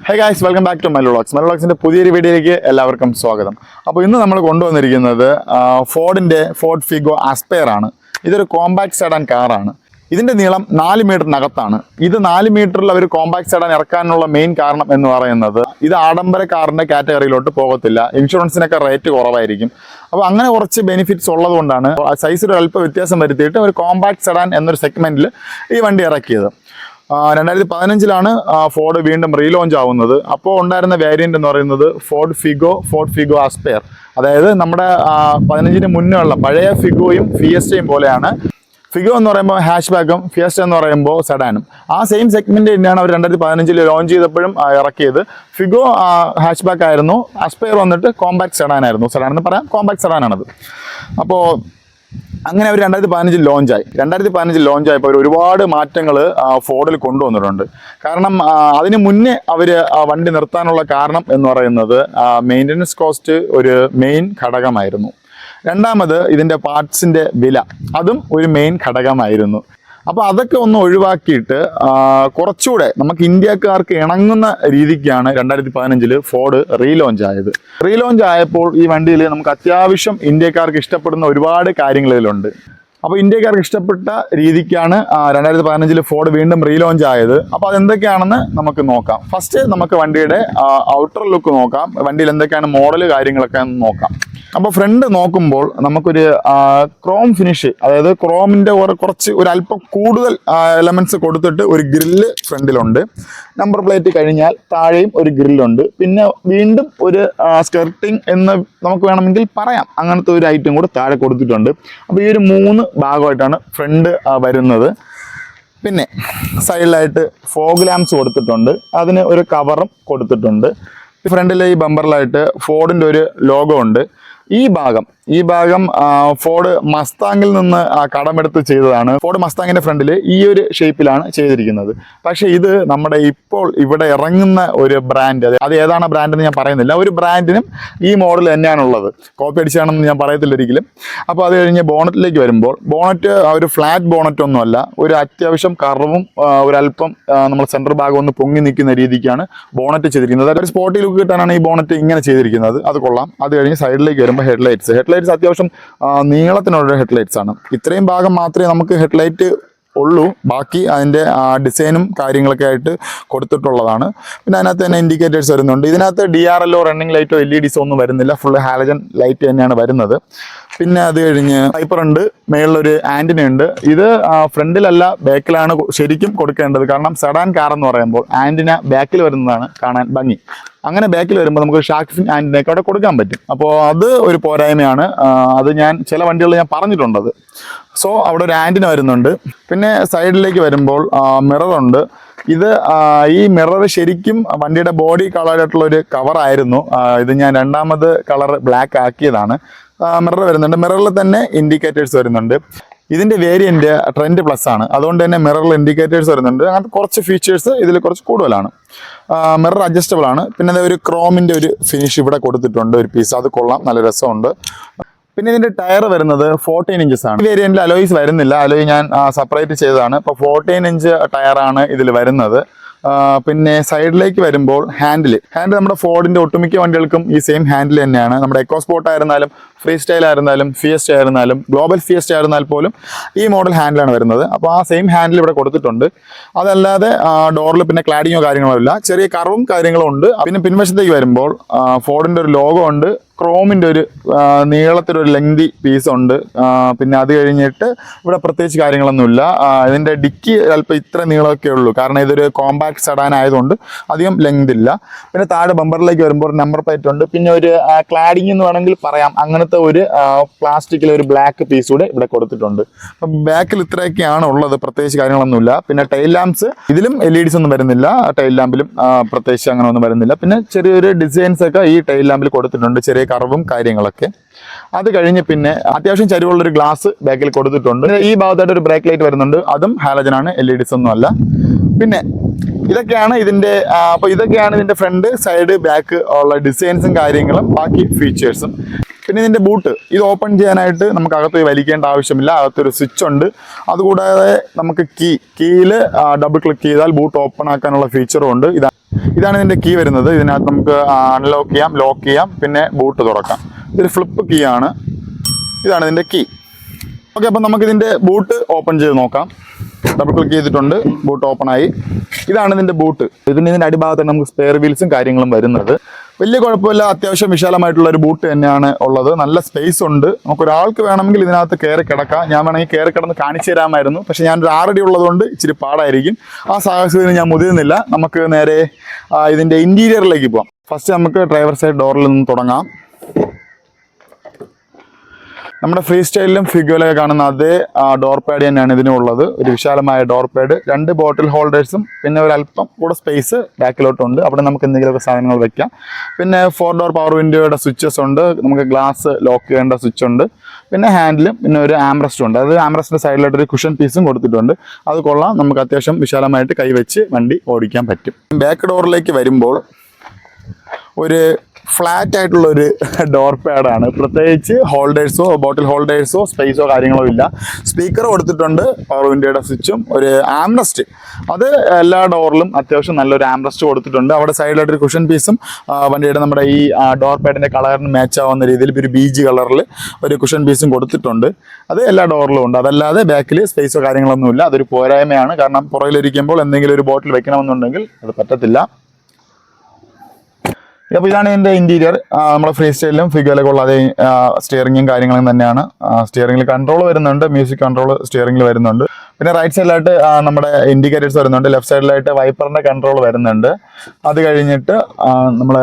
Hey guys, welcome back to my വ്ളോഗ്സിന്റെ പുതിയൊരു വീഡിയോയിലേക്ക് എല്ലാവർക്കും സ്വാഗതം. അപ്പോൾ ഇന്ന് നമ്മൾ കൊണ്ടുവന്നിരിക്കുന്നത് ഫോർഡ് ഫിഗോ ആസ്പയർ ആണ്. ഇതൊരു കോമ്പാക്ട് സെഡാൻ കാറാണ്. ഇതിന്റെ നീളം 4 മീറ്ററിനകത്താണ്. ഇത് 4 മീറ്ററിൽ അവർ കോമ്പാക്ട് സെഡാൻ ഇറക്കാനുള്ള മെയിൻ കാരണം എന്ന് പറയുന്നത് ഇത് ആഡംബര കാറിന്റെ കാറ്റഗറിയിലോട്ട് പോകത്തില്ല, ഇൻഷുറൻസിനൊക്കെ റേറ്റ് കുറവായിരിക്കും. അപ്പോൾ അങ്ങനെ കുറച്ച് ബെനിഫിറ്റ്സ് ഉള്ളതുകൊണ്ടാണ് സൈസിൽ ഒരു അല്പ വ്യത്യാസം വരുത്തിയിട്ട് ഒരു കോമ്പാക്ട് സെഡാൻ എന്നൊരു സെഗ്മെന്റിൽ ഈ വണ്ടി ഇറക്കിയത്. 2015 ഫോർഡ് വീണ്ടും റീലോഞ്ച് ആവുന്നത്. അപ്പോൾ ഉണ്ടായിരുന്ന വേരിയന്റ് എന്ന് പറയുന്നത് ഫോർഡ് ഫിഗോ ആസ്പയർ. അതായത് നമ്മുടെ 15 മുന്നേ ഉള്ള പഴയ ഫിഗോയും ഫിയസ്റ്റയും പോലെയാണ്. ഫിഗോ എന്ന് പറയുമ്പോൾ ഹാഷ് ബാക്കും, ഫിയസ്റ്റ എന്ന് പറയുമ്പോൾ സെഡാനും. ആ സെയിം സെഗ്മെന്റ് തന്നെയാണ് അവർ 2015 ലോഞ്ച് ചെയ്തപ്പോഴും ഇറക്കിയത്. ഫിഗോ ഹാഷ് ബാക്ക് ആയിരുന്നു, ആസ്പയർ വന്നിട്ട് കോമ്പാക്ട് സെഡാൻ ആയിരുന്നു. സെഡാൻ എന്ന് പറയാം, കോമ്പാക്ട് സെഡാനാണത്. അപ്പോൾ അങ്ങനെ അവർ 2015 ലോഞ്ചായി. 2015 ലോഞ്ചായപ്പോൾ അവർ ഒരുപാട് മാറ്റങ്ങൾ ഫോർഡിൽ കൊണ്ടുവന്നിട്ടുണ്ട്. കാരണം അതിന് മുന്നേ അവർ വണ്ടി നിർത്താനുള്ള കാരണം എന്ന് പറയുന്നത് മെയിൻ്റനൻസ് കോസ്റ്റ് ഒരു മെയിൻ ഘടകമായിരുന്നു. രണ്ടാമത് ഇതിൻ്റെ പാർട്സിൻ്റെ വില, അതും ഒരു മെയിൻ ഘടകമായിരുന്നു. അപ്പോൾ അതൊക്കെ ഒന്ന് ഒഴിവാക്കിയിട്ട് കുറച്ചുകൂടെ നമുക്ക് ഇന്ത്യക്കാർക്ക് ഇണങ്ങുന്ന രീതിക്കാണ് 2015 ഫോർഡ് റീലോഞ്ച് ആയത്. റീലോഞ്ച് ആയപ്പോൾ ഈ വണ്ടിയിൽ നമുക്ക് അത്യാവശ്യം ഇന്ത്യക്കാർക്ക് ഇഷ്ടപ്പെടുന്ന ഒരുപാട് കാര്യങ്ങൾ ഇതിലുണ്ട്. അപ്പോൾ ഇന്ത്യക്കാർക്ക് ഇഷ്ടപ്പെട്ട രീതിക്കാണ് 2015 ഫോർഡ് വീണ്ടും റീലോഞ്ച് ആയത്. അപ്പോൾ അതെന്തൊക്കെയാണെന്ന് നമുക്ക് നോക്കാം. ഫസ്റ്റ് നമുക്ക് വണ്ടിയുടെ ഔട്ടർ ലുക്ക് നോക്കാം, വണ്ടിയിൽ എന്തൊക്കെയാണ് മോഡൽ കാര്യങ്ങളൊക്കെ നോക്കാം. അപ്പോൾ ഫ്രണ്ട് നോക്കുമ്പോൾ നമുക്കൊരു ക്രോം ഫിനിഷ്, അതായത് ക്രോമിൻ്റെ കുറച്ച് ഒരു അല്പം കൂടുതൽ എലമെൻറ്റ്സ് കൊടുത്തിട്ട് ഒരു ഗ്രില്ല് ഫ്രണ്ടിലുണ്ട്. നമ്പർ പ്ലേറ്റ് കഴിഞ്ഞാൽ താഴെയും ഒരു ഗ്രില്ലുണ്ട്. പിന്നെ വീണ്ടും ഒരു സ്കർട്ടിങ് എന്ന് നമുക്ക് വേണമെങ്കിൽ പറയാം, അങ്ങനത്തെ ഒരു ഐറ്റം കൂടെ താഴെ കൊടുത്തിട്ടുണ്ട്. അപ്പോൾ ഈ ഒരു 3 ഭാഗമായിട്ടാണ് ഫ്രണ്ട് വരുന്നത്. പിന്നെ സൈഡിലായിട്ട് ഫോഗ് ലാംപ്സ് കൊടുത്തിട്ടുണ്ട്, അതിന് ഒരു കവറും കൊടുത്തിട്ടുണ്ട്. ഫ്രണ്ടിലെ ഈ ബമ്പറിലായിട്ട് ഫോർഡിൻ്റെ ഒരു ലോഗോ ഉണ്ട്. ഈ ഭാഗം ഫോർഡ് മസ്താങ്ങിൽ നിന്ന് കടമെടുത്ത് ചെയ്തതാണ്. ഫോർഡ് മസ്താങ്ങിന്റെ ഫ്രണ്ടിൽ ഈ ഒരു ഷേപ്പിലാണ് ചെയ്തിരിക്കുന്നത്. പക്ഷേ ഇത് നമ്മുടെ ഇപ്പോൾ ഇവിടെ ഇറങ്ങുന്ന ഒരു ബ്രാൻഡ്, അത് ഏതാണ് ബ്രാൻഡ് എന്ന് ഞാൻ പറയുന്നില്ല, ഒരു ബ്രാൻഡിനും ഈ മോഡൽ തന്നെയാണുള്ളത്. കോപ്പി അടിച്ചാണെന്ന് ഞാൻ പറയത്തില്ല ഒരിക്കലും. അപ്പോൾ അത് കഴിഞ്ഞ് ബോണറ്റിലേക്ക് വരുമ്പോൾ, ബോണറ്റ് ഒരു ഫ്ലാറ്റ് ബോണറ്റ് ഒന്നുമല്ല, ഒരു അത്യാവശ്യം കർവും ഒരല്പം നമ്മൾ സെൻട്രൽ ഭാഗം ഒന്ന് പൊങ്ങി നിൽക്കുന്ന രീതിക്കാണ് ബോണറ്റ് ചെയ്തിരിക്കുന്നത്. ഒരു സ്പോർട്ടി ലുക്ക് കിട്ടാനാണ് ഈ ബോണറ്റ് ഇങ്ങനെ ചെയ്തിരിക്കുന്നത്, അത് കൊള്ളാം. അത് കഴിഞ്ഞ് സൈഡിലേക്ക് വരുമ്പോൾ ഹെഡ്ലൈറ്റ്സ് അത്യാവശ്യം നീളത്തിനുള്ള ഹെഡ്ലൈറ്റ്സ് ആണ്. ഇത്രയും ഭാഗം മാത്രമേ നമുക്ക് ഹെഡ്ലൈറ്റ് ഉള്ളൂ, ബാക്കി അതിൻ്റെ ഡിസൈനും കാര്യങ്ങളൊക്കെ ആയിട്ട് കൊടുത്തിട്ടുള്ളതാണ്. പിന്നെ അതിനകത്ത് തന്നെ ഇൻഡിക്കേറ്റേഴ്സ് വരുന്നുണ്ട്. ഇതിനകത്ത് DRLO റണ്ണിങ് ലൈറ്റോ LEDs ഒന്നും വരുന്നില്ല, ഫുള്ള് ഹാലജൻ ലൈറ്റ് തന്നെയാണ് വരുന്നത്. പിന്നെ അത് കഴിഞ്ഞ് വൈപ്പർ ഉണ്ട്, മേളിലൊരു ആൻറ്റിന ഉണ്ട്. ഇത് ഫ്രണ്ടിലല്ല ബാക്കിലാണ് ശരിക്കും കൊടുക്കേണ്ടത്. കാരണം സെഡാൻ കാർ എന്ന് പറയുമ്പോൾ ആൻറ്റിന ബാക്കിൽ വരുന്നതാണ് കാണാൻ ഭംഗി. അങ്ങനെ ബാക്കിൽ വരുമ്പോൾ നമുക്ക് ഷാർക്ക് ഫിൻ ആൻറ്റിനൊക്കെ അവിടെ കൊടുക്കാൻ പറ്റും. അപ്പോൾ അത് ഒരു പോരായ്മയാണ്. അത് ഞാൻ ചില വണ്ടികളിൽ ഞാൻ പറഞ്ഞിട്ടുണ്ടത്. സോ അവിടെ ഒരു ആൻറ്റിന വരുന്നുണ്ട്. പിന്നെ സൈഡിലേക്ക് വരുമ്പോൾ മിററുണ്ട്. ഇത് ഈ മിറർ ശരിക്കും വണ്ടിയുടെ ബോഡി കളറായിട്ടുള്ളൊരു കവറായിരുന്നു. ഇത് ഞാൻ രണ്ടാമത് കളർ ബ്ലാക്ക് ആക്കിയതാണ്. മിറർ വരുന്നുണ്ട്. മിററിൽ തന്നെ ഇൻഡിക്കേറ്റേഴ്സ് വരുന്നുണ്ട്. ഇതിൻ്റെ വേരിയൻറ്റ് ട്രെൻഡ് പ്ലസ് ആണ്, അതുകൊണ്ട് തന്നെ മിററിൽ ഇൻഡിക്കേറ്റേഴ്സ് വരുന്നുണ്ട്. അങ്ങനത്തെ കുറച്ച് ഫീച്ചേഴ്സ് ഇതിൽ കുറച്ച് കൂടുതലാണ്. മിറർ അഡ്ജസ്റ്റബിൾ ആണ്. പിന്നെ ഒരു ക്രോമിൻ്റെ ഒരു ഫിനിഷ് ഇവിടെ കൊടുത്തിട്ടുണ്ട്, ഒരു പീസ്, അത് കൊള്ളാം, നല്ല രസമുണ്ട്. പിന്നെ ഇതിൻ്റെ ടയർ വരുന്നത് 14 ഇഞ്ചസ് ആണ്. ഈ വേരിയൻറ്റിൽ അലോയ്സ് വരുന്നില്ല, അലോയ് ഞാൻ സെപ്പറേറ്റ് ചെയ്തതാണ്. ഇപ്പോൾ 14 ഇഞ്ച് ടയറാണ് ഇതിൽ വരുന്നത്. പിന്നെ സൈഡിലേക്ക് വരുമ്പോൾ ഹാൻഡിൽ നമ്മുടെ ഫോർഡിൻ്റെ ഒട്ടുമിക്ക വണ്ടികൾക്കും ഈ സെയിം ഹാൻഡിൽ തന്നെയാണ്. നമ്മുടെ എക്കോ സ്പോർട്ട് ആയിരുന്നാലും, ഫ്രീ സ്റ്റൈൽ ആയിരുന്നാലും, ഫിയസ്റ്റ ആയിരുന്നാലും, ഗ്ലോബൽ ഫിയസ്റ്റ ആയിരുന്നാൽ പോലും ഈ മോഡൽ ഹാൻഡിലാണ് വരുന്നത്. അപ്പോൾ ആ സെയിം ഹാൻഡിൽ ഇവിടെ കൊടുത്തിട്ടുണ്ട്. അതല്ലാതെ ഡോറിൽ പിന്നെ ക്ലാഡിങ്ങോ കാര്യങ്ങളോ ഇല്ല, ചെറിയ കർവും കാര്യങ്ങളും ഉണ്ട്. പിന്നെ പിൻവശത്തേക്ക് വരുമ്പോൾ ഫോർഡിൻ്റെ ഒരു ലോഗോ ഉണ്ട്, ക്രോമിൻ്റെ ഒരു നീളത്തിലൊരു ലെങ്തി പീസ് ഉണ്ട്. പിന്നെ അത് കഴിഞ്ഞിട്ട് ഇവിടെ പ്രത്യേകിച്ച് കാര്യങ്ങളൊന്നുമില്ല. ഇതിൻ്റെ ഡിക്കി അല്പം ഇത്ര നീളമൊക്കെ ഉള്ളൂ, കാരണം ഇതൊരു കോമ്പാക്ട് സെഡാൻ ആയതുകൊണ്ട് അധികം ലെങ്ത് ഇല്ല. പിന്നെ താഴെ ബമ്പറിലേക്ക് വരുമ്പോൾ ഒരു നമ്പർ പ്ലേറ്റ് ഉണ്ട്. പിന്നെ ഒരു ക്ലാഡിങ് എന്ന് വേണമെങ്കിൽ പറയാം, അങ്ങനത്തെ ഒരു പ്ലാസ്റ്റിക്കിലെ ഒരു ബ്ലാക്ക് പീസ് കൂടെ ഇവിടെ കൊടുത്തിട്ടുണ്ട്. അപ്പം ബാക്കിൽ ഇത്രയൊക്കെയാണ് ഉള്ളത്, പ്രത്യേകിച്ച് കാര്യങ്ങളൊന്നുമില്ല. പിന്നെ ടൈൽ ലാംപ്സ്, ഇതിലും LEDs ഒന്നും വരുന്നില്ല, ടൈൽ ലാമ്പിലും പ്രത്യേകിച്ച് അങ്ങനെ ഒന്നും വരുന്നില്ല. പിന്നെ ചെറിയൊരു ഡിസൈൻസ് ഒക്കെ ഈ ടൈൽ ലാമ്പിൽ കൊടുത്തിട്ടുണ്ട്, ചെറിയ കർവും കാര്യങ്ങളൊക്കെ. അത് കഴിഞ്ഞ് പിന്നെ അത്യാവശ്യം ചരിവുള്ളൊരു ഗ്ലാസ് ബാക്കിൽ കൊടുത്തിട്ടുണ്ട്. ഈ ഭാഗത്തായിട്ട് ഒരു ബ്രേക്ക് ലൈറ്റ് വരുന്നുണ്ട്, അതും ഹാലജനാണ്, LEDs ഒന്നും അല്ല. പിന്നെ ഇതൊക്കെയാണ് ഇതിൻ്റെ ഫ്രണ്ട്, സൈഡ്, ബാക്ക് ഉള്ള ഡിസൈൻസും കാര്യങ്ങളും, ബാക്കി ഫീച്ചേഴ്സും. പിന്നെ ഇതിൻ്റെ ബൂട്ട്, ഇത് ഓപ്പൺ ചെയ്യാനായിട്ട് നമുക്ക് അകത്ത് വലിക്കേണ്ട ആവശ്യമില്ല, അകത്തൊരു സ്വിച്ച് ഉണ്ട്. അതുകൂടാതെ നമുക്ക് കീയിൽ ഡബിൾ ക്ലിക്ക് ചെയ്താൽ ബൂട്ട് ഓപ്പൺ ആക്കാനുള്ള ഫീച്ചറും ഉണ്ട്. ഇതാണ് ഇതിൻ്റെ കീ വരുന്നത്. ഇതിനകത്ത് നമുക്ക് അൺലോക്ക് ചെയ്യാം, ലോക്ക് ചെയ്യാം, പിന്നെ ബൂട്ട് തുറക്കാം. ഇതൊരു ഫ്ലിപ്പ് കീ ആണ്. ഇതാണ് ഇതിൻ്റെ കീ. ഓക്കെ, അപ്പം നമുക്കിതിൻ്റെ ബൂട്ട് ഓപ്പൺ ചെയ്ത് നോക്കാം. ഡബിൾ ക്ലിക്ക് ചെയ്തിട്ടുണ്ട്, ബൂട്ട് ഓപ്പൺ ആയി. ഇതാണ് ഇതിൻ്റെ ബൂട്ട്. ഇതിൻ്റെ അടിഭാഗത്താണ് നമുക്ക് സ്പെയർ വീൽസും കാര്യങ്ങളും വരുന്നത്. വലിയ കുഴപ്പമില്ല, അത്യാവശ്യം വിശാലമായിട്ടുള്ള ഒരു ബൂട്ട് തന്നെയാണ് ഉള്ളത്. നല്ല സ്പേസ് ഉണ്ട്. നമുക്കൊരാൾക്ക് വേണമെങ്കിൽ ഇതിനകത്ത് കയറി കിടക്കാം. ഞാൻ വേണമെങ്കിൽ കയറി കിടന്ന് കാണിച്ചു തരാമായിരുന്നു, പക്ഷേ ഞാനൊരു 6 അടി ഉള്ളതുകൊണ്ട് ഇച്ചിരി പാടായിരിക്കും. ആ സാഹചര്യത്തിന് ഞാൻ മുതിരുന്നില്ല. നമുക്ക് നേരെ ഇതിൻ്റെ ഇൻറ്റീരിയറിലേക്ക് പോകാം. ഫസ്റ്റ് നമുക്ക് ഡ്രൈവർ സൈഡ് ഡോറിൽ നിന്ന് തുടങ്ങാം. നമ്മുടെ ഫ്രീ സ്റ്റൈലിലും ഫിഗോയിലൊക്കെ കാണുന്ന അതേ ഡോർ പാഡ് തന്നെയാണ് ഇതിനുള്ളത്. ഒരു വിശാലമായ ഡോർ പാഡ്, 2 ബോട്ടിൽ ഹോൾഡേഴ്സും പിന്നെ ഒരു അല്പം കൂടെ സ്പേസ് ബാക്കിലോട്ടുണ്ട്. അവിടെ നമുക്ക് എന്തെങ്കിലുമൊക്കെ സാധനങ്ങൾ വെക്കാം. പിന്നെ 4 ഡോർ പവർ വിൻഡോയുടെ സ്വിച്ചസ് ഉണ്ട്. നമുക്ക് ഗ്ലാസ് ലോക്ക് ചെയ്യേണ്ട സ്വിച്ച് ഉണ്ട്. പിന്നെ ഹാൻഡിലും പിന്നെ ഒരു ആംറസ്റ്റും ഉണ്ട്. അത് ആംറസ്റ്റിൻ്റെ സൈഡിലായിട്ട് ഒരു കുഷൻ പീസും കൊടുത്തിട്ടുണ്ട്. അത് കൊള്ളാം. നമുക്ക് അത്യാവശ്യം വിശാലമായിട്ട് കൈവച്ച് വണ്ടി ഓടിക്കാൻ പറ്റും. ബാക്ക് ഡോറിലേക്ക് വരുമ്പോൾ ഒരു ഫ്ലാറ്റ് ആയിട്ടുള്ളൊരു ഡോർ പാഡാണ്. പ്രത്യേകിച്ച് ഹോൾഡേഴ്സോ ബോട്ടിൽ ഹോൾഡേഴ്സോ സ്പേസോ കാര്യങ്ങളോ ഇല്ല. സ്പീക്കർ കൊടുത്തിട്ടുണ്ട്, പവർ വിൻഡോയുടെ സ്വിച്ചും, ഒരു ആംറസ്റ്റ്. അത് എല്ലാ ഡോറിലും അത്യാവശ്യം നല്ലൊരു ആംറസ്റ്റ് കൊടുത്തിട്ടുണ്ട്. അവിടെ സൈഡിലായിട്ടൊരു കുഷൻ പീസും വണ്ടിയുടെ നമ്മുടെ ഈ ഡോർ പാഡിൻ്റെ കളറിന് മാച്ച് ആവുന്ന രീതിയിൽ ഒരു ബീജ് കളറിൽ ഒരു കുഷൻ പീസും കൊടുത്തിട്ടുണ്ട്. അത് എല്ലാ ഡോറിലും ഉണ്ട്. അതല്ലാതെ ബാക്കിൽ സ്പേസോ കാര്യങ്ങളൊന്നുമില്ല. അതൊരു പോരായ്മയാണ്. കാരണം പുറകിലിരിക്കുമ്പോൾ എന്തെങ്കിലും ഒരു ബോട്ടിൽ വെക്കണമെന്നുണ്ടെങ്കിൽ അത് പറ്റത്തില്ല. അപ്പോൾ ഇതാണ് ഇതിൻ്റെ ഇൻറ്റീരിയർ. നമ്മുടെ ഫ്രീ സ്റ്റൈലിലും ഫിഗോയിലൊക്കെ ഉള്ള അതേ സ്റ്റിയറിങ്ങും കാര്യങ്ങളും തന്നെയാണ്. സ്റ്റിയറിംഗിൽ കൺട്രോൾ വരുന്നുണ്ട്, മ്യൂസിക് കൺട്രോൾ സ്റ്റിയറിംഗിൽ വരുന്നുണ്ട്. പിന്നെ റൈറ്റ് സൈഡിലായിട്ട് നമ്മുടെ ഇൻഡിക്കേറ്റേഴ്സ് വരുന്നുണ്ട്. ലെഫ്റ്റ് സൈഡിലായിട്ട് വൈപ്പറിൻ്റെ കൺട്രോൾ വരുന്നുണ്ട്. അത് കഴിഞ്ഞിട്ട് നമ്മൾ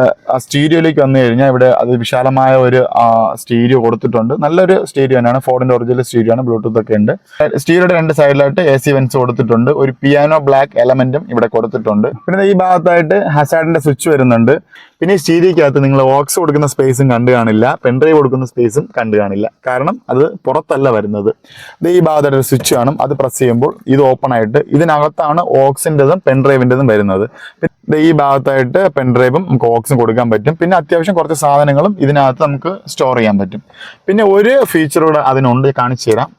സ്റ്റീരിയോയിലേക്ക് വന്നു കഴിഞ്ഞാൽ ഇവിടെ അത് വിശാലമായ ഒരു സ്റ്റീരിയോ കൊടുത്തിട്ടുണ്ട്. നല്ലൊരു സ്റ്റീരിയോ തന്നെയാണ്. ഫോർഡിൻ്റെ ഒറിജിനൽ സ്റ്റീരിയോ ആണ്. ബ്ലൂടൂത്ത് ഒക്കെ ഉണ്ട്. സ്റ്റീരിയോയുടെ 2 സൈഡിലായിട്ട് AC വെൻസ് കൊടുത്തിട്ടുണ്ട്. ഒരു പിയാനോ ബ്ലാക്ക് എലമെൻറ്റും ഇവിടെ കൊടുത്തിട്ടുണ്ട്. പിന്നെ ഈ ഭാഗത്തായിട്ട് ഹസാർഡിൻ്റെ സ്വിച്ച് വരുന്നുണ്ട്. പിന്നെ ഈ സ്റ്റീരിയോയ്ക്കകത്ത് നിങ്ങൾ ഓക്സ് കൊടുക്കുന്ന സ്പേസും കണ്ടു കാണില്ല, പെൻഡ്രൈവ് കൊടുക്കുന്ന സ്പേസും കണ്ടു കാണില്ല. കാരണം അത് പുറത്തല്ല വരുന്നത്. ഇത് ഈ ഭാഗത്തായിട്ട് സ്വിച്ച് കാണും. അത് പ്രസ് ചെയ്യുമ്പോൾ ഇത് ഓപ്പൺ ആയിട്ട് ഇതിനകത്താണ് ഓക്സിൻ്റെതും പെൻഡ്രൈവിൻ്റെതും വരുന്നത്. പിന്നെ ഈ ഭാഗത്തായിട്ട് പെൻഡ്രൈവും നമുക്ക് ഓക്സും കൊടുക്കാൻ പറ്റും. പിന്നെ അത്യാവശ്യം കുറച്ച് സാധനങ്ങളും ഇതിനകത്ത് നമുക്ക് സ്റ്റോർ ചെയ്യാൻ പറ്റും. പിന്നെ ഒരു ഫീച്ചർ കൂടെ അതിനുണ്ട്, കാണിച്ചു തരാം.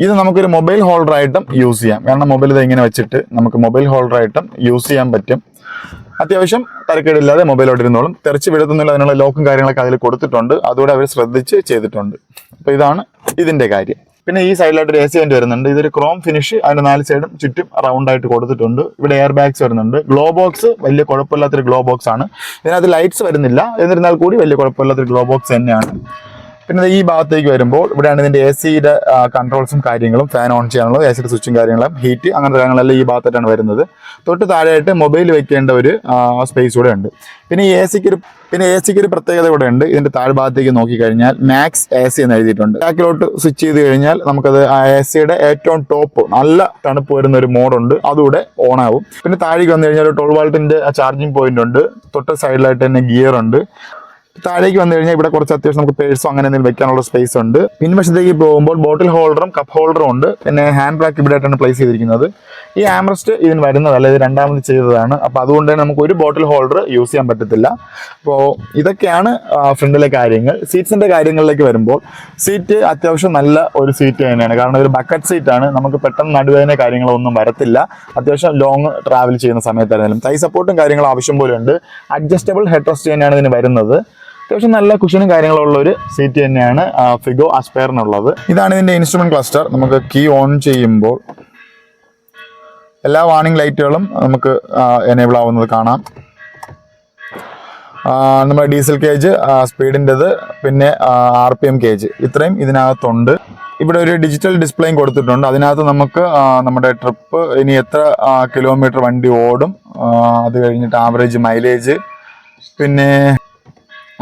ഇത് നമുക്കൊരു മൊബൈൽ ഹോൾഡറായിട്ടും യൂസ് ചെയ്യാം. കാരണം മൊബൈൽ ഇത് ഇങ്ങനെ വെച്ചിട്ട് നമുക്ക് മൊബൈൽ ഹോൾഡറായിട്ടും യൂസ് ചെയ്യാൻ പറ്റും. അത്യാവശ്യം തരക്കേടില്ലാതെ മൊബൈലോട്ട് ഇരുന്നോളും. തെറിച്ച് വിടുത്തുന്നില്ല. അതിനുള്ള ലോക്കും കാര്യങ്ങളൊക്കെ അതിൽ കൊടുത്തിട്ടുണ്ട്. അതുകൂടെ അവർ ശ്രദ്ധിച്ച് ചെയ്തിട്ടുണ്ട്. അപ്പോൾ ഇതാണ് ഇതിൻ്റെ കാര്യം. പിന്നെ ഈ സൈഡിലായിട്ട് ഒരു AC വെന്റ് വരുന്നുണ്ട്. ഇതൊരു ക്രോം ഫിനിഷ്. അതിൻ്റെ 4 സൈഡും ചുറ്റും റൗണ്ടായിട്ട് കൊടുത്തിട്ടുണ്ട്. ഇവിടെ എയർ ബാഗ്സ് വരുന്നുണ്ട്. ഗ്ലോ ബോക്സ് വലിയ കുഴപ്പമില്ലാത്തൊരു ഗ്ലോ ബോക്സ് ആണ്. ഇതിനകത്ത് ലൈറ്റ്സ് വരുന്നില്ല, എന്നിരുന്നാൽ കൂടി വലിയ കുഴപ്പമില്ലാത്തൊരു ഗ്ലോ ബോക്സ് തന്നെയാണ്. പിന്നെ ഈ ഭാഗത്തേക്ക് വരുമ്പോൾ ഇവിടെയാണ് ഇതിൻ്റെ AC-യുടെ കൺട്രോൾസും കാര്യങ്ങളും, ഫാൻ ഓൺ ചെയ്യാനുള്ളത്, AC-യുടെ സ്വിച്ചും കാര്യങ്ങളും, ഹീറ്റ് അങ്ങനത്തെ കാര്യങ്ങളെല്ലാം ഈ ഭാഗത്തായിട്ടാണ് വരുന്നത്. തൊട്ട് താഴെയായിട്ട് മൊബൈൽ വെക്കേണ്ട ഒരു സ്പേസ് കൂടെ ഉണ്ട്. പിന്നെ ഈ AC-ക്ക് ഒരു പ്രത്യേകത കൂടെ ഉണ്ട്. ഇതിൻ്റെ താഴ്ഭാഗത്തേക്ക് നോക്കിക്കഴിഞ്ഞാൽ മാക്സ് AC എന്ന് എഴുതിയിട്ടുണ്ട്. ബാക്കിലോട്ട് സ്വിച്ച് ചെയ്ത് കഴിഞ്ഞാൽ നമുക്കത് AC-യുടെ ഏറ്റവും ടോപ്പ് നല്ല തണുപ്പ് വരുന്ന ഒരു മോഡുണ്ട്, അതുകൂടെ ഓൺ ആവും. പിന്നെ താഴേക്ക് വന്നു കഴിഞ്ഞാൽ 12 വോൾട്ടിൻ്റെ ചാർജിങ് പോയിന്റ് ഉണ്ട്. തൊട്ട് സൈഡിലായിട്ട് തന്നെ ഗിയർ ഉണ്ട്. താഴേക്ക് വന്നു കഴിഞ്ഞാൽ ഇവിടെ കുറച്ച് അത്യാവശ്യം നമുക്ക് പേഴ്സോ അങ്ങനെ എന്തെങ്കിലും വെക്കാനുള്ള സ്പേസ് ഉണ്ട്. പിൻവശത്തേക്ക് പോകുമ്പോൾ ബോട്ടിൽ ഹോൾഡറും കപ്പ് ഹോൾഡറും ഉണ്ട്. പിന്നെ ഹാൻഡ് ബ്രാക്ക് ഇവിടെ ആയിട്ടാണ് പ്ലേസ് ചെയ്തിരിക്കുന്നത്. ഈ ആംറസ്റ്റ് ഇതിന് വരുന്നതല്ല, ഇത് രണ്ടാമത് ചെയ്തതാണ്. അപ്പോൾ അതുകൊണ്ട് തന്നെ നമുക്ക് ഒരു ബോട്ടിൽ ഹോൾഡർ യൂസ് ചെയ്യാൻ പറ്റത്തില്ല. അപ്പോൾ ഇതൊക്കെയാണ് ഫ്രണ്ടിലെ കാര്യങ്ങൾ. സീറ്റ്സിൻ്റെ കാര്യങ്ങളിലേക്ക് വരുമ്പോൾ സീറ്റ് അത്യാവശ്യം നല്ല ഒരു സീറ്റ് തന്നെയാണ്. കാരണം ഒരു ബക്കറ്റ് സീറ്റാണ്. നമുക്ക് പെട്ടെന്ന് നടുവേദന കാര്യങ്ങളൊന്നും വരത്തില്ല. അത്യാവശ്യം ലോങ് ട്രാവൽ ചെയ്യുന്ന സമയത്തായിരുന്നാലും തൈ സപ്പോർട്ടും കാര്യങ്ങളും ആവശ്യം പോലെ ഉണ്ട്. അഡ്ജസ്റ്റബിൾ ഹെഡ് റെസ്റ്റ് തന്നെയാണ് ഇതിന് വരുന്നത്. അത്യാവശ്യം നല്ല കുഷനും കാര്യങ്ങളുള്ള ഒരു സീറ്റ് തന്നെയാണ് ഫിഗോ ആസ്പയറിനുള്ളത്. ഇതാണ് ഇതിൻ്റെ ഇൻസ്ട്രുമെന്റ് ക്ലസ്റ്റർ. നമുക്ക് കീ ഓൺ ചെയ്യുമ്പോൾ എല്ലാ വാർണിംഗ് ലൈറ്റുകളും നമുക്ക് എനേബിൾ ആവുന്നത് കാണാം. നമ്മുടെ ഡീസൽ കേജ്, സ്പീഡിൻ്റെത്, പിന്നെ RPM കേജ്, ഇത്രയും ഇതിനകത്തുണ്ട്. ഇവിടെ ഒരു ഡിജിറ്റൽ ഡിസ്പ്ലേയും കൊടുത്തിട്ടുണ്ട്. അതിനകത്ത് നമുക്ക് നമ്മുടെ ട്രിപ്പ്, ഇനി എത്ര കിലോമീറ്റർ വണ്ടി ഓടും, അത് കഴിഞ്ഞിട്ട് ആവറേജ് മൈലേജ്, പിന്നെ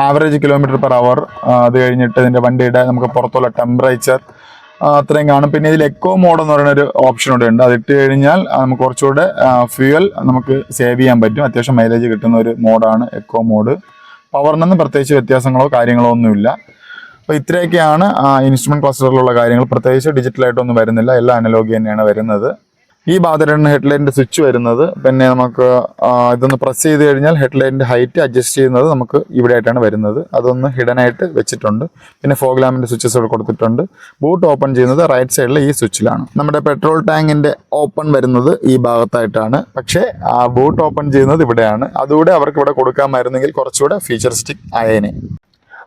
ആവറേജ് കിലോമീറ്റർ പെർ അവർ, അത് കഴിഞ്ഞിട്ട് ഇതിൻ്റെ വണ്ടിയുടെ നമുക്ക് പുറത്തുള്ള ടെമ്പറേച്ചർ, അത്രയും കാണും. പിന്നെ ഇതിൽ എക്കോ മോഡ് എന്ന് പറയുന്ന ഒരു ഓപ്ഷൻ കൂടെ ഉണ്ട്. അതിട്ട് കഴിഞ്ഞാൽ നമുക്ക് കുറച്ചുകൂടെ ഫ്യൂവൽ നമുക്ക് സേവ് ചെയ്യാൻ പറ്റും. അത്യാവശ്യം മൈലേജ് കിട്ടുന്ന ഒരു മോഡാണ് എക്കോ മോഡ്. പവറിനൊന്നും പ്രത്യേകിച്ച് വ്യത്യാസങ്ങളോ കാര്യങ്ങളോ ഒന്നുമില്ല. അപ്പോൾ ഇത്രയൊക്കെയാണ് ഇൻസ്ട്രുമെന്റ് ക്ലസ്റ്ററിലുള്ള കാര്യങ്ങൾ. പ്രത്യേകിച്ച് ഡിജിറ്റലായിട്ടൊന്നും വരുന്നില്ല, എല്ലാം അനലോഗ് തന്നെയാണ് വരുന്നത്. ഈ ഭാഗത്തായിട്ടാണ് ഹെഡ്ലൈറ്റിൻ്റെ സ്വിച്ച് വരുന്നത്. പിന്നെ നമുക്ക് ഇതൊന്ന് പ്രസ് ചെയ്ത് കഴിഞ്ഞാൽ ഹെഡ്ലൈറ്റിൻ്റെ ഹൈറ്റ് അഡ്ജസ്റ്റ് ചെയ്യുന്നത് നമുക്ക് ഇവിടെ ആയിട്ടാണ് വരുന്നത്. അതൊന്ന് ഹിഡൻ ആയിട്ട് വെച്ചിട്ടുണ്ട്. പിന്നെ ഫോഗ് ലാമ്പിൻ്റെ സ്വിച്ചസ് ഇവിടെ കൊടുത്തിട്ടുണ്ട്. ബൂട്ട് ഓപ്പൺ ചെയ്യുന്നത് റൈറ്റ് സൈഡിൽ ഈ സ്വിച്ചിലാണ്. നമ്മുടെ പെട്രോൾ ടാങ്കിൻ്റെ ഓപ്പൺ വരുന്നത് ഈ ഭാഗത്തായിട്ടാണ്. പക്ഷേ ബൂട്ട് ഓപ്പൺ ചെയ്യുന്നത് ഇവിടെയാണ്. അതുകൂടെ അവർക്ക് ഇവിടെ കൊടുക്കാമായിരുന്നെങ്കിൽ കുറച്ചുകൂടെ ഫീച്ചറിസ്റ്റിക് ആയേനെ.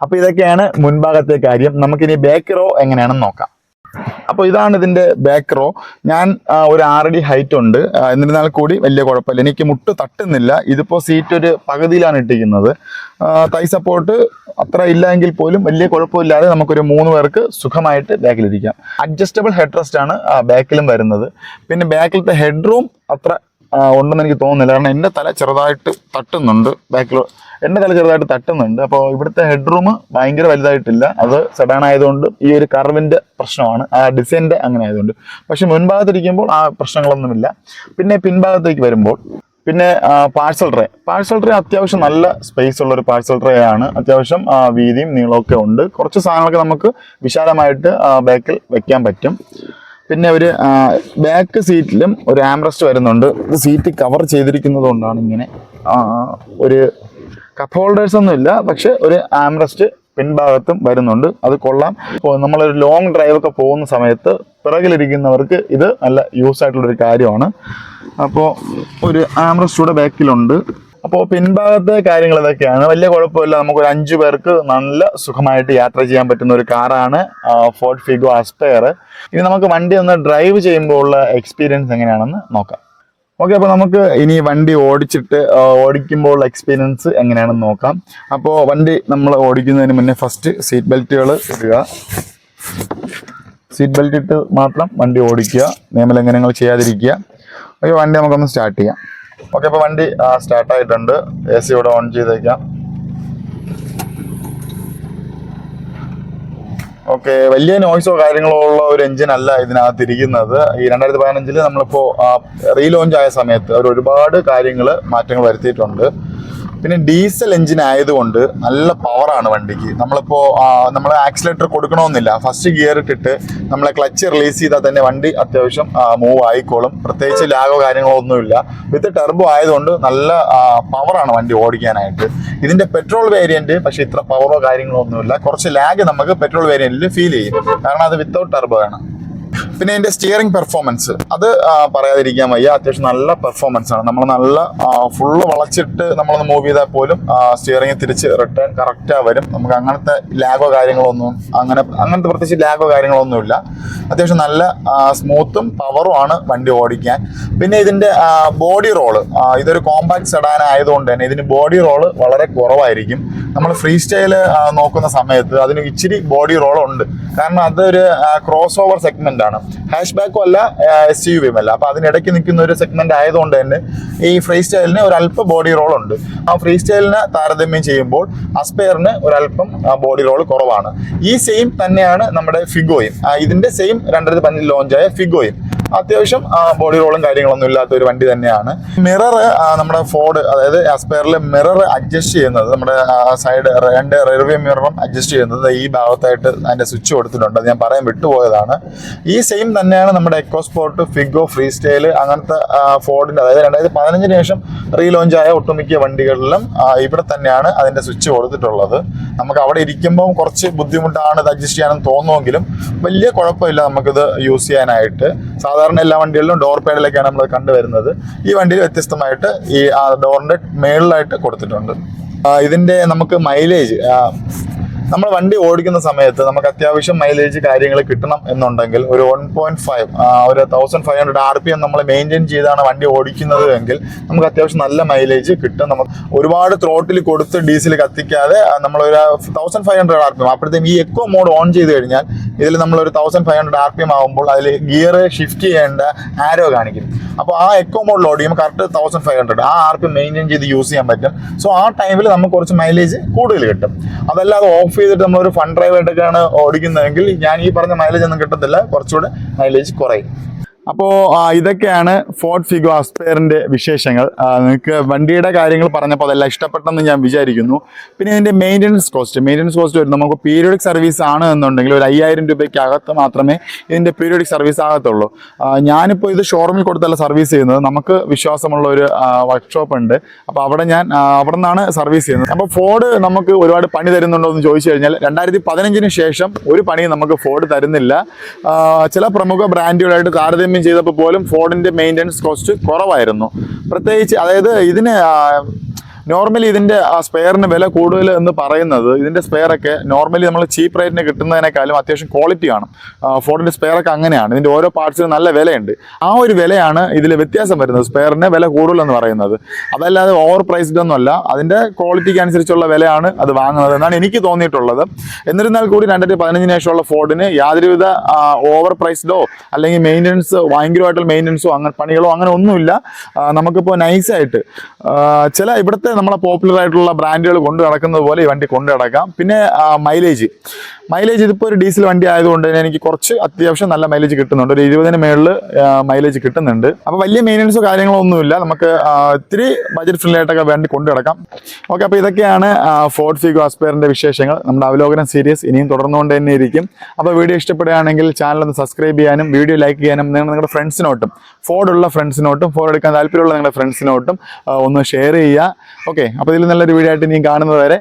അപ്പോൾ ഇതൊക്കെയാണ് മുൻഭാഗത്തെ കാര്യം. നമുക്കിനി ബാക്ക് റോ എങ്ങനെയാണെന്ന് നോക്കാം. അപ്പോൾ ഇതാണ് ഇതിൻ്റെ ബാക്ക് റോ. ഞാൻ ഒരു 6 അടി ഹൈറ്റ് ഉണ്ട്. എന്നിരുന്നാൽ കൂടി വലിയ കുഴപ്പമില്ല, എനിക്ക് മുട്ട് തട്ടുന്നില്ല. ഇതിപ്പോൾ സീറ്റ് ഒരു പകുതിയിലാണ് ഇട്ടിരിക്കുന്നത്. തൈ സപ്പോർട്ട് അത്ര ഇല്ല എങ്കിൽ പോലും വലിയ കുഴപ്പമില്ലാതെ നമുക്കൊരു 3 പേർക്ക് സുഖമായിട്ട് ബാക്കിലിരിക്കാം. അഡ്ജസ്റ്റബിൾ ഹെഡ് റെസ്റ്റ് ആണ് ബാക്കിലും വരുന്നത്. പിന്നെ ബാക്കിലത്തെ ഹെഡ് റൂം അത്ര ഉണ്ടെന്ന് എനിക്ക് തോന്നുന്നില്ല, കാരണം എൻ്റെ തല ചെറുതായിട്ട് തട്ടുന്നുണ്ട്. എൻ്റെ തല ചെറുതായിട്ട് തട്ടുന്നുണ്ട്. അപ്പോൾ ഇവിടുത്തെ ഹെഡ് റൂം ഭയങ്കര വലുതായിട്ടില്ല. അത് സെഡാൻ ആയതുകൊണ്ട് ഈ ഒരു കർവിൻ്റെ പ്രശ്നമാണ്, ആ ഡിസൈൻ്റെ അങ്ങനെ ആയതുകൊണ്ട്. പക്ഷെ മുൻഭാഗത്തിരിക്കുമ്പോൾ ആ പ്രശ്നങ്ങളൊന്നുമില്ല. പിന്നെ പിൻഭാഗത്തേക്ക് വരുമ്പോൾ പിന്നെ പാഴ്സൽ ട്രേ അത്യാവശ്യം നല്ല സ്പേസ് ഉള്ള ഒരു പാഴ്സൽ ട്രേ ആണ്. അത്യാവശ്യം വീതിയും നീളമൊക്കെ ഉണ്ട്. കുറച്ച് സാധനങ്ങളൊക്കെ നമുക്ക് വിശാലമായിട്ട് ബാക്കിൽ വെക്കാൻ പറ്റും. പിന്നെ ഒരു ബാക്ക് സീറ്റിലും ഒരു ആംറസ്റ്റ് വരുന്നുണ്ട്. ഇത് സീറ്റ് കവർ ചെയ്തിരിക്കുന്നത് കൊണ്ടാണ് ഇങ്ങനെ. ഒരു കപ്പ് ഹോൾഡേഴ്സ് ഒന്നും ഇല്ല, പക്ഷെ ഒരു ആംറസ്റ്റ് പിൻഭാഗത്തും വരുന്നുണ്ട്. അത് കൊള്ളാം. ഇപ്പോൾ നമ്മളൊരു ലോങ് ഡ്രൈവൊക്കെ പോകുന്ന സമയത്ത് പിറകിലിരിക്കുന്നവർക്ക് ഇത് നല്ല യൂസ് ആയിട്ടുള്ളൊരു കാര്യമാണ്. അപ്പോൾ ഒരു ആംറസ്റ്റ് കൂടെ ബാക്കിലുണ്ട്. അപ്പോൾ പിൻഭാഗത്തെ കാര്യങ്ങൾ ഇതൊക്കെയാണ്. വലിയ കുഴപ്പമില്ല. നമുക്കൊരു 5 പേർക്ക് നല്ല സുഖമായിട്ട് യാത്ര ചെയ്യാൻ പറ്റുന്ന ഒരു കാറാണ് ഫോർഡ് ഫിഗോ ആസ്പയർ. ഇനി നമുക്ക് വണ്ടി ഒന്ന് ഡ്രൈവ് ചെയ്യുമ്പോൾ ഉള്ള എക്സ്പീരിയൻസ് എങ്ങനെയാണെന്ന് നോക്കാം. ഓക്കെ, അപ്പോൾ നമുക്ക് ഇനി വണ്ടി ഓടിക്കുമ്പോൾ ഉള്ള എക്സ്പീരിയൻസ് എങ്ങനെയാണെന്ന് നോക്കാം. അപ്പോൾ വണ്ടി നമ്മൾ ഓടിക്കുന്നതിന് മുന്നേ ഫസ്റ്റ് സീറ്റ് ബെൽറ്റുകൾ ഇടുക. സീറ്റ് ബെൽറ്റ് ഇട്ട് മാത്രം വണ്ടി ഓടിക്കുക, നിയമലംഘനങ്ങൾ ചെയ്യാതിരിക്കുക. ഓക്കെ, വണ്ടി നമുക്കൊന്ന് സ്റ്റാർട്ട് ചെയ്യാം. ഓക്കെ, അപ്പോൾ വണ്ടി സ്റ്റാർട്ടായിട്ടുണ്ട്. AC ഇവിടെ ഓൺ ചെയ്തേക്കാം. ഓക്കെ, വലിയ നോയ്സോ കാര്യങ്ങളോ ഉള്ള ഒരു എഞ്ചിൻ അല്ല ഇതിനകത്ത് ഇരിക്കുന്നത്. ഈ 2015 നമ്മളിപ്പോൾ റീലോഞ്ച് ആയ സമയത്ത് അവർ ഒരുപാട് മാറ്റങ്ങൾ വരുത്തിയിട്ടുണ്ട്. പിന്നെ ഡീസൽ എഞ്ചിൻ ആയതുകൊണ്ട് നല്ല പവറാണ് വണ്ടിക്ക്. നമ്മൾ ആക്സിലേറ്റർ കൊടുക്കണമെന്നില്ല. ഫസ്റ്റ് ഗിയർ ഇട്ടിട്ട് നമ്മളെ ക്ലച്ച് റിലീസ് ചെയ്താൽ തന്നെ വണ്ടി അത്യാവശ്യം മൂവ് ആയിക്കോളും. പ്രത്യേകിച്ച് ലാഗോ കാര്യങ്ങളോ ഒന്നുമില്ല. വിത്ത് ടെർബോ ആയതുകൊണ്ട് നല്ല പവറാണ് വണ്ടി ഓടിക്കാനായിട്ട്. ഇതിന്റെ പെട്രോൾ വേരിയന്റ് പക്ഷെ ഇത്ര പവറോ കാര്യങ്ങളോ ഒന്നുമില്ല. കുറച്ച് ലാഗ് നമുക്ക് പെട്രോൾ വേരിയന്റിൽ ഫീൽ ചെയ്യും, കാരണം അത് വിത്തൗട്ട് ടെർബോ ആണ്. പിന്നെ ഇതിന്റെ സ്റ്റിയറിംഗ് പെർഫോമൻസ് അത് പറയാതിരിക്കാൻ വയ്യ. അത്യാവശ്യം നല്ല പെർഫോമൻസ് ആണ്. നമ്മൾ നല്ല ഫുള്ള് വളച്ചിട്ട് നമ്മളൊന്ന് മൂവ് ചെയ്താൽ പോലും സ്റ്റിയറിംഗ് തിരിച്ച് റിട്ടേൺ കറക്റ്റാ വരും. നമുക്ക് അങ്ങനത്തെ ലാഗോ കാര്യങ്ങളൊന്നും അങ്ങനത്തെ പ്രത്യേകിച്ച് ലാഗോ കാര്യങ്ങളൊന്നുമില്ല. അത്യാവശ്യം നല്ല സ്മൂത്തും പവറും ആണ് വണ്ടി ഓടിക്കാൻ. പിന്നെ ഇതിന്റെ ബോഡി റോള്, ഇതൊരു കോമ്പാക്ട് സെഡാൻ ആയതുകൊണ്ട് തന്നെ ഇതിന് ബോഡി റോള് വളരെ കുറവായിരിക്കും. നമ്മൾ ഫ്രീ സ്റ്റൈല് നോക്കുന്ന സമയത്ത് അതിന് ഇച്ചിരി ബോഡി റോൾ ഉണ്ട്, കാരണം അതൊരു ക്രോസ് ഓവർ സെഗ്മെന്റ് ആണ്. ഹാഷ് ബാക്കും അല്ല, SUVയും അല്ല. അപ്പൊ അതിനിടയ്ക്ക് നിൽക്കുന്ന ഒരു സെഗ്മെന്റ് ആയതുകൊണ്ട് തന്നെ ഈ ഫ്രീ സ്റ്റൈലിന് ഒരു അല്പം ബോഡി റോൾ ഉണ്ട്. ആ ഫ്രീ സ്റ്റൈലിനെ താരതമ്യം ചെയ്യുമ്പോൾ അസ്പയറിന് ഒരല്പം ബോഡി റോൾ കുറവാണ്. ഈ സെയിം തന്നെയാണ് നമ്മുടെ ഫിഗോയും. ഇതിന്റെ സെയിം 2015 ലോഞ്ചായ ഫിഗോയും അത്യാവശ്യം ബോഡി റോളും കാര്യങ്ങളൊന്നും ഇല്ലാത്ത ഒരു വണ്ടി തന്നെയാണ്. മിറർ നമ്മുടെ ഫോർഡ്, അതായത് ആസ്പയറിൽ മിറർ അഡ്ജസ്റ്റ് ചെയ്യുന്നത്, നമ്മുടെ സൈഡ് 2 റിയർവ്യൂ മിററും അഡ്ജസ്റ്റ് ചെയ്യുന്നത് ഈ ഭാഗത്തായിട്ട് അതിന്റെ സ്വിച്ച് കൊടുത്തിട്ടുണ്ട്. അത് ഞാൻ പറയാൻ വിട്ടുപോയതാണ്. ഈ സെയിം തന്നെയാണ് നമ്മുടെ എക്കോസ്പോർട്ട്, ഫിഗോ, ഫ്രീ സ്റ്റൈൽ അങ്ങനത്തെ ഫോർഡിന്റെ, അതായത് 2015 ശേഷം റീലോഞ്ച് ആയ ഒട്ടുമിക്ക വണ്ടികളിലും ഇവിടെ തന്നെയാണ് അതിന്റെ സ്വിച്ച് കൊടുത്തിട്ടുള്ളത്. നമുക്ക് അവിടെ ഇരിക്കുമ്പോൾ കുറച്ച് ബുദ്ധിമുട്ടാണ് ഇത് അഡ്ജസ്റ്റ് ചെയ്യാനെന്ന് തോന്നുമെങ്കിലും വലിയ കുഴപ്പമില്ല നമുക്കിത് യൂസ് ചെയ്യാനായിട്ട്. സാധാരണ എല്ലാ വണ്ടികളിലും ഡോർ പാഡിലൊക്കെയാണ് നമ്മൾ കണ്ടുവരുന്നത്. ഈ വണ്ടിയിൽ വ്യത്യസ്തമായിട്ട് ഈ ഡോറിന്റെ മേളിലായിട്ട് കൊടുത്തിട്ടുണ്ട്. ഇതിന്റെ നമുക്ക് മൈലേജ്, നമ്മൾ വണ്ടി ഓടിക്കുന്ന സമയത്ത് നമുക്ക് അത്യാവശ്യം മൈലേജ് കാര്യങ്ങൾ കിട്ടണം എന്നുണ്ടെങ്കിൽ ഒരു 1.5 ഒരു 1500 RPM നമ്മൾ മെയിൻറ്റെയിൻ ചെയ്താണ് വണ്ടി ഓടിക്കുന്നത് എങ്കിൽ നമുക്ക് അത്യാവശ്യം നല്ല മൈലേജ് കിട്ടും. നമുക്ക് ഒരുപാട് ത്രോട്ടിൽ കൊടുത്ത് ഡീസൽ കത്തിക്കാതെ നമ്മളൊരു 1500 RPM, അപ്പോഴത്തേക്കും ഈ എക്കോ മോഡ് ഓൺ ചെയ്ത് കഴിഞ്ഞാൽ ഇതിൽ നമ്മളൊരു 1500 RPM ആകുമ്പോൾ അതിൽ ഗിയർ ഷിഫ്റ്റ് ചെയ്യേണ്ട ആരോ കാണിക്കും. അപ്പോൾ ആ എക്കോ മോഡിൽ ഓടിക്കുമ്പോൾ കറക്റ്റ് 1500 ആ RPM മെയിൻറ്റെയിൻ ചെയ്ത് യൂസ് ചെയ്യാൻ പറ്റും. സോ ആ ടൈമിൽ നമുക്ക് കുറച്ച് മൈലേജ് കൂടുതൽ കിട്ടും. അതല്ലാതെ ഓഫ് ചെയ്തിട്ട് നമ്മളൊരു ഫൺ ഡ്രൈവ് ആയിട്ടൊക്കെയാണ് ഓടിക്കുന്നതെങ്കിൽ ഞാൻ ഈ പറഞ്ഞ മൈലേജ് ഒന്നും കിട്ടത്തില്ല, കുറച്ചുകൂടെ മൈലേജ് കുറയും. അപ്പോൾ ഇതൊക്കെയാണ് ഫോർഡ് ഫിഗോ ആസ്പയറിൻ്റെ വിശേഷങ്ങൾ. നിങ്ങൾക്ക് വണ്ടിയുടെ കാര്യങ്ങൾ പറഞ്ഞപ്പോൾ അതെല്ലാം ഇഷ്ടപ്പെട്ടെന്ന് ഞാൻ വിചാരിക്കുന്നു. പിന്നെ ഇതിൻ്റെ മെയിൻ്റനൻസ് കോസ്റ്റ് വരും. നമുക്ക് പീരിയോഡിക് സർവീസ് ആണ് എന്നുണ്ടെങ്കിൽ ഒരു 5000 രൂപയ്ക്കകത്ത് മാത്രമേ ഇതിൻ്റെ പീരിയോഡിക് സർവീസ് ആകത്തുള്ളൂ. ഞാനിപ്പോൾ ഇത് ഷോറൂമിൽ കൊടുത്തല്ല സർവീസ് ചെയ്യുന്നത്. നമുക്ക് വിശ്വാസമുള്ള ഒരു വർക്ക്ഷോപ്പ് ഉണ്ട്. അപ്പോൾ അവിടെ നിന്നാണ് സർവീസ് ചെയ്യുന്നത്. അപ്പോൾ ഫോർഡ് നമുക്ക് ഒരുപാട് പണി തരുന്നുണ്ടോ എന്ന് ചോദിച്ചു കഴിഞ്ഞാൽ 2015 ശേഷം ഒരു പണി നമുക്ക് ഫോർഡ് തരുന്നില്ല. ചില പ്രമുഖ ബ്രാൻഡുകളായിട്ട് താരതമ്യം ചെയ്തപ്പോൾ പോലും ഫോർഡിൻ്റെ മെയിൻ്റനൻസ് കോസ്റ്റ് കുറവായിരുന്നു. പ്രത്യേകിച്ച് അതായത് ഇതിന് നോർമലി ഇതിൻ്റെ സ്പെയറിന് വില കൂടുതൽ എന്ന് പറയുന്നത്, ഇതിൻ്റെ സ്പെയറൊക്കെ നോർമലി നമ്മൾ ചീപ്പ് റേറ്റിന് കിട്ടുന്നതിനേക്കാളും അത്യാവശ്യം ക്വാളിറ്റി കാണും. ഫോർഡിൻ്റെ സ്പെയറൊക്കെ അങ്ങനെയാണ്. ഇതിൻ്റെ ഓരോ പാർട്സിനും നല്ല വിലയുണ്ട്. ആ ഒരു വിലയാണ് ഇതിൽ വ്യത്യാസം വരുന്നത്, സ്പെയറിന് വില കൂടുതലെന്ന് പറയുന്നത്. അതല്ലാതെ ഓവർ പ്രൈസ്ഡ് ഒന്നുമല്ല, അതിൻ്റെ ക്വാളിറ്റിക്ക് അനുസരിച്ചുള്ള വിലയാണ് അത് വാങ്ങുന്നത് എന്നാണ് എനിക്ക് തോന്നിയിട്ടുള്ളത്. എന്നിരുന്നാൽ കൂടി 2015 ശേഷമുള്ള ഫോർഡിന് യാതൊരുവിധ ഓവർ പ്രൈസ്ഡോ അല്ലെങ്കിൽ ഭയങ്കരമായിട്ടുള്ള മെയിൻ്റനൻസോ അങ്ങനെ പണികളോ അങ്ങനെ ഒന്നുമില്ല. നമുക്കിപ്പോൾ നൈസായിട്ട് ചില ഇവിടുത്തെ നമ്മളെ പോപ്പുലർ ആയിട്ടുള്ള ബ്രാൻഡുകൾ കൊണ്ടു നടക്കുന്നത് പോലെ ഈ വണ്ടി കൊണ്ടു നടക്കാം. പിന്നെ മൈലേജ് ഇതിപ്പോൾ ഒരു ഡീസൽ വണ്ടി ആയതുകൊണ്ട് തന്നെ എനിക്ക് കുറച്ച് അത്യാവശ്യം നല്ല മൈലേജ് കിട്ടുന്നുണ്ട്. ഒരു 20 മേളിൽ മൈലേജ് കിട്ടുന്നുണ്ട്. അപ്പോൾ വലിയ മെയിൻ്റനൻസോ കാര്യങ്ങളോ ഒന്നുമില്ല. നമുക്ക് ഇത്തിരി ബഡ്ജറ്റ് ഫ്രണ്ട്ലി ആയിട്ടൊക്കെ വണ്ടി കൊണ്ടു നടക്കാം. ഓക്കെ, അപ്പോൾ ഇതൊക്കെയാണ് ഫോർഡ് ഫിഗോ ആസ്പയറിൻ്റെ വിശേഷങ്ങൾ. നമ്മുടെ അവലോകനം സീരീസ് ഇനിയും തുടർന്നുകൊണ്ട് തന്നെ ഇരിക്കും. അപ്പോൾ വീഡിയോ ഇഷ്ടപ്പെടുകയാണെങ്കിൽ ചാനൽ ഒന്ന് സബ്സ്ക്രൈബ് ചെയ്യാനും വീഡിയോ ലൈക്ക് ചെയ്യാനും നിങ്ങളുടെ ഫ്രണ്ട്സിനോട്ടും ഫോർഡ് എടുക്കാൻ താല്പര്യമുള്ള നിങ്ങളുടെ ഫ്രണ്ട്സിനോട്ടും ഒന്ന് ഷെയർ ചെയ്യുക. ഓക്കെ, അപ്പോൾ ഇതിൽ നല്ലൊരു വീഡിയോ ആയിട്ട് ഇനിയും കാണുന്നത് വരെ